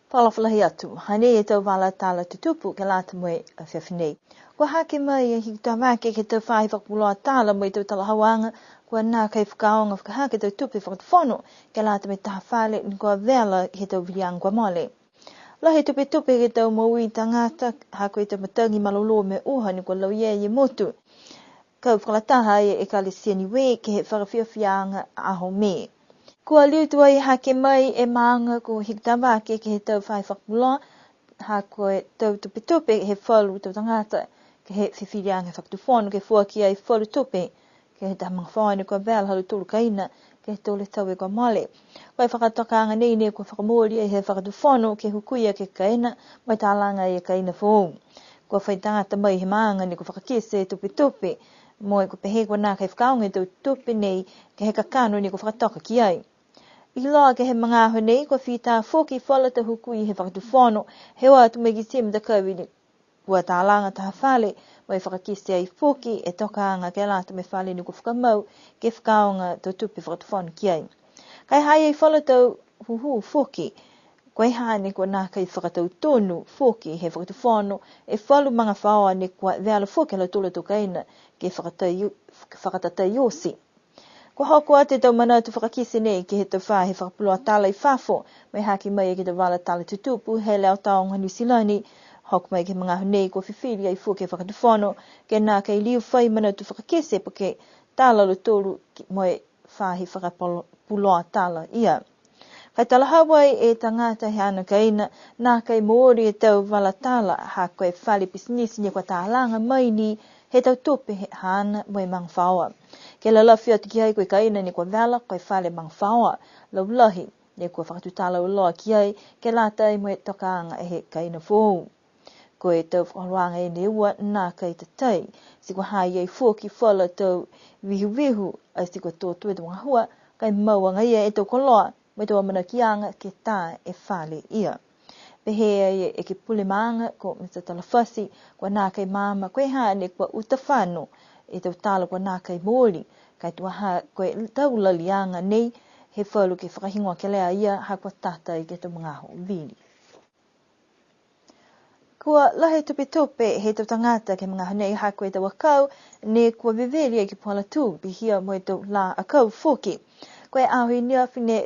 Palafalahi atu, hane e tau wala tala tutupu ke lata moe a whiawhinei. Kua hake mai e hiki tamake ke tau whahi whakapuloa tala moe tau tala hawanga, kua nā kai whakaonga whakahake tau tupi whakatawhono ke lata me taha whale ni kua vela ke tau viliang kua mole. Lahi tupi ke tau maui tangata, hako e tau matangi malolo me uha ni kua lau ye motu. Kau whakalataha e kalisia Niue ke he whakawhiawhianga aho me. Kua liutu ai hake mai e maanga ko hikitawake ke he tau whai whakapuloa, hako e tau tupi he whalu tau tangata ke he whiwhirianga whakatuwhono ke fuaki ai whalu tupi ke he taha mga whaine kua vela halu tulu kaina ke he tole tau e kua mole. Kua whakatokanga nei kua whakamori ai he whakatuwhono ke hukuia ke kaina mai tālanga e kaina whou. Kua whaitangata mai he maanga ni kua whakakise tupi moi kua pehe kua nā kai whakaonga tau tupi nei ke he kakano ni kua whakatoka ki ai. I loa ke he mga aho nei, kua whita whoki whala ta hukui he whakatuwhono, he wā tu megi sim da kawi ni kua tālanga taha whale, mai whakakise ai whoki e tokaanga ke lata me whale ni kua whakamau ke whakaonga tau tupi whakatuwhono ki ai. Kai hai ai whala tau huhu whoki, kua hane kua nā kai whakatau tonu whoki he whakatuwhono, e whalu mga whaoa ni kua veala whoki la tula tukaina ke whakatatai yosi. Kua hoko ate tau mana tu whakakise nei ke he tau whahe whakapuloa tala I whafo, mai haki mai ke tau wala tala tutupu, he leo taonga New Zealandi, hoko mai ke mga nei kua whiwhiri ai fuke whakatuwhono, ke nā kei liu whai mana tu whakakise pa ke tala lo tolu moe whahe whakapuloa tala ia. Kai tala hawai e tangata he ana kaina, nā kei moori e tau wala tala, ha koe whale pisinisi ni kua tālanga mai ni he tau tupi he hana moe mga whaoa. Ke la lawhi atu ki ai koe kaina ni kua vela koe whale mga whaoa, lau lahi ni kua whakatutala uloa ki ai, ke lata ai moe tokaanga e he kaina whou. Koe tau whakaluanga e Niue nā kai tatai, si kua hai ai whoki whala tau vihu, ai si kua tōtua tu mga hua, kai mauanga ia e tau koloa, me tau amana kianga ke tā e whale ia. Pehea ia e ke pule maanga ko Mr. Talafasi, kua nā kai mama koe hane kua utawhano, e tau tala kua nā kai mōri, kai tuaha koe tau lalianga nei, he whalu ke whakahingoa ke lea ia, ha kua tata I ke tau mga ho vili. Kua lahe tupi he tau tangata ke mga hanei ha koe tau akau, ne kua viveri ke puala tū, bihia moe tau la akau whoki. Koe ahui nia whine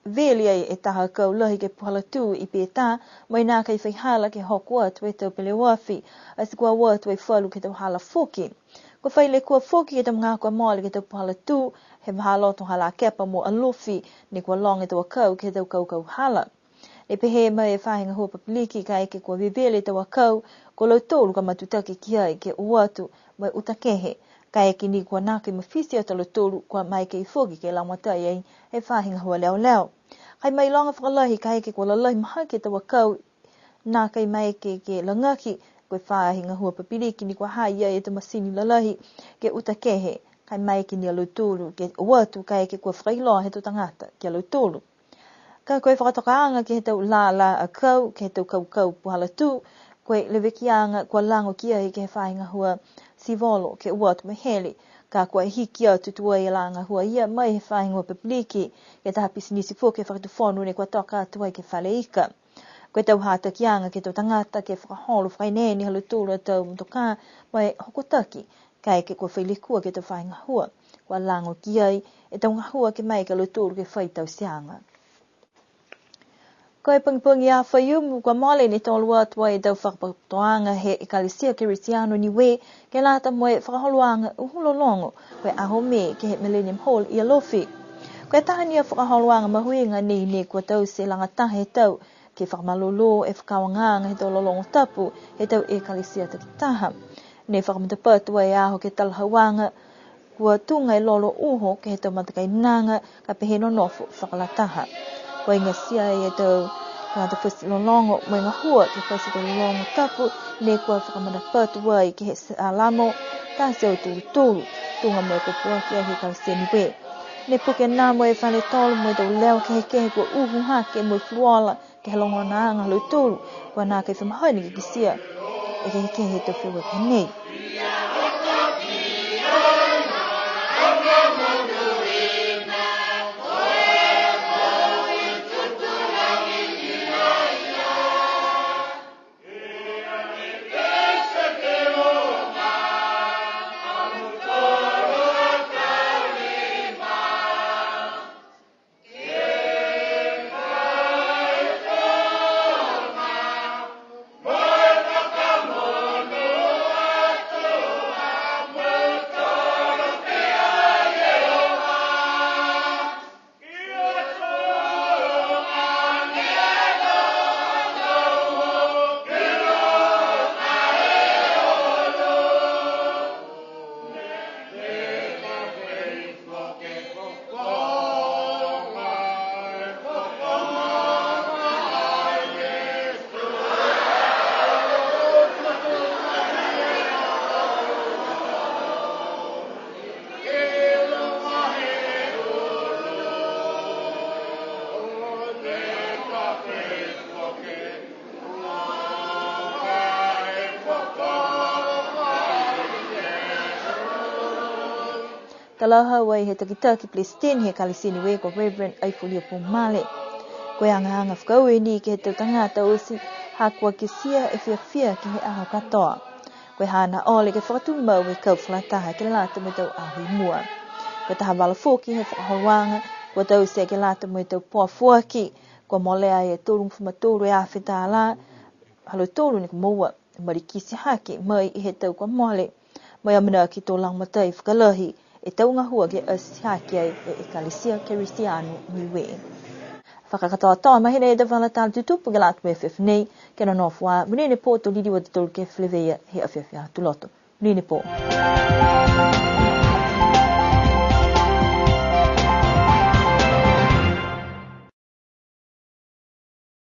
veli ai e taha akau lahi ke puala tū I pētā, mai nā kai whaihala ke hoku atu e tau pele wafi, asi kua watu e whalu ke tau hala whoki. Kua whaile kua whoki e tau mga kua mole ke tau puala tū, he mahaloto hala kepa mo alufi, ne kua long e tau akau ke tau kau hala. E pehe mai e whahinga hua papiliki ka eke kua vivele tau akau, ko lau tōru ka matutake ki ai ke uatu mai utakehe, ka eke ni kua nāke mawhisi o talo tōru kua mai ke I whoki ke laumatai ai e whahinga hua leo. Kai mai longa whakalahi ka eke kua lalai maha ke tau akau, nā kai mai ke langaki, koe whahinga hua papiliki ni kua hai ai e te masini lalahi ke utakehe, kai mai ke ni alu tōru ke uatu ka eke kua whailoa he tau tangata ke alu tōru. Ka koe whakatokaanga ke he tau la akau, ke he tau kau puhala tū, koe lewekianga kua lango ki ai ke he whainga hua sivolo ke uatu meheli, ka koe hiki atu tua I langa hua ia mai he whainga hua papiliki, ke taha pisinisi fuke whakatufonu ne kua toka atu ai ke whale ika. Koe tau hata kianga ke tau tangata ke whakaholo whaineni halu tūra tau mtoka mai hokotaki, ka eke kua whailikua ke tau whainga hua, kua lango ki ai, e tau ngahua ke mai ke halu tūra ke whaitau sianga. Koe pangipungi a whaiumu kua mole ni tolu atua e tau whakapatoanga he e kalisia ke Risiano Niue ke lata moe whakaholoanga uhulolongo koe aho me ke he Millennium Hall I alofi. Koe tahania whakaholoanga mahuinga ni kua tau se langatahe tau ke whakamalolo e whakawanganga he tau lolongo tapu he tau e kalisia takitaha. Ne whakamatapatu e aho ke talahawanga kua tunga lolo uho ke he tau matakai nanga ka pehe no nofo whakalataha. Koe ngasia e tau ngata whasi lolongo mai ngahua ke whasi tau lolongo tapu ne kua whakamatapatu ai ke he alamo ta seo tūru tunga moe kopua ki he kalisia Niue. Ne puke nā moe whale tolu moe tau leo kehe kua uhu hake moe fluola ke he longo na anga halu tūru kua nā kei whamahoni ki kisia e kehe tau whiwa penei. Kalaha wai he takitaki Palestine he kalisi Niue ko Reverend Aifulia Pumale. Koe hanga whakau ni ki he tau tangata o si hakua ki sia e fia ki he aho katoa. Koe hana ole ke whakatu mau e kau whalataha ke lata mo tau ahui mua. Koe taha wala fōki he whakaholwanga, koe tau se ke lata mo tau poa fuaki, koe molea e tōrung whamatōru e awhita la, halo tōru ni ko moua, marikisi haki mai i he tau kwa mole, mai amina ki tō lang matai whakalahi, e tau ngahua ke haki ai e Ecclesia Kerisiano Niue. Whakakatoa toa mahine e dawhala tāla tutupu ke lata mo e whiwhinei, kena nofua, munene pō tō lidi wa te tōru ke whileweia he awhiawhia tuloto. Munene pō.